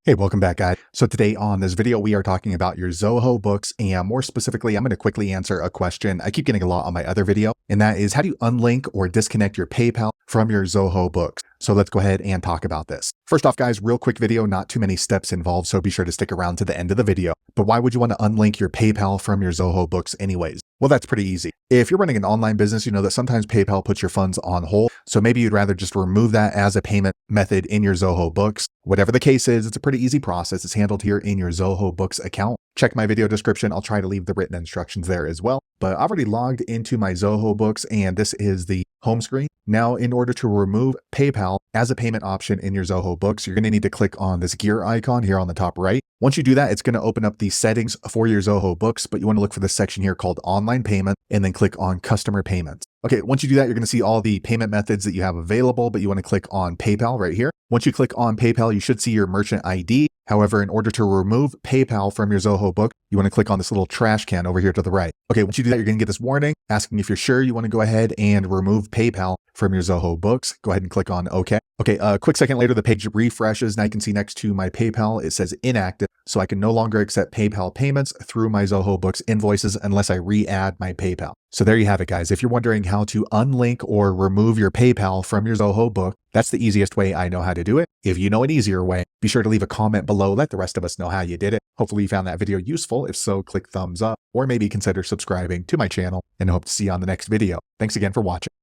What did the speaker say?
Hey, welcome back, guys. So today on this video, we are talking about your Zoho Books, and more specifically, I'm going to quickly answer a question I keep getting a lot on my other video, and that is how do you unlink or disconnect your PayPal from your Zoho Books? So let's go ahead and talk about this. First off, guys, real quick video, not too many steps involved, so be sure to stick around to the end of the video. But why would you want to unlink your PayPal from your Zoho Books anyways? Well, that's pretty easy. If you're running an online business, you know that sometimes PayPal puts your funds on hold. So maybe you'd rather just remove that as a payment method in your Zoho Books. Whatever the case is, it's a pretty easy process. It's handled here in your Zoho Books account. Check my video description. I'll try to leave the written instructions there as well. But I've already logged into my Zoho Books, and this is the home screen. Now, in order to remove PayPal as a payment option in your Zoho Books, you're going to need to click on this gear icon here on the top right. Once you do that, it's going to open up the settings for your Zoho Books, but you want to look for this section here called Online Payment and then click on Customer Payments. Okay, once you do that, you're going to see all the payment methods that you have available, but you want to click on PayPal right here. Once you click on PayPal, you should see your merchant ID. However, in order to remove PayPal from your Zoho book, you want to click on this little trash can over here to the right. Okay, once you do that, you're going to get this warning asking if you're sure you want to go ahead and remove PayPal from your Zoho Books. Go ahead and click on OK. Okay, a quick second later, the page refreshes. Now you can see next to my PayPal, it says inactive. So I can no longer accept PayPal payments through my Zoho Books invoices unless I re-add my PayPal. So there you have it, guys. If you're wondering how to unlink or remove your PayPal from your Zoho book, that's the easiest way I know how to do it. If you know an easier way, be sure to leave a comment below. Let the rest of us know how you did it. Hopefully you found that video useful. If so, click thumbs up or maybe consider subscribing to my channel, and I hope to see you on the next video. Thanks again for watching.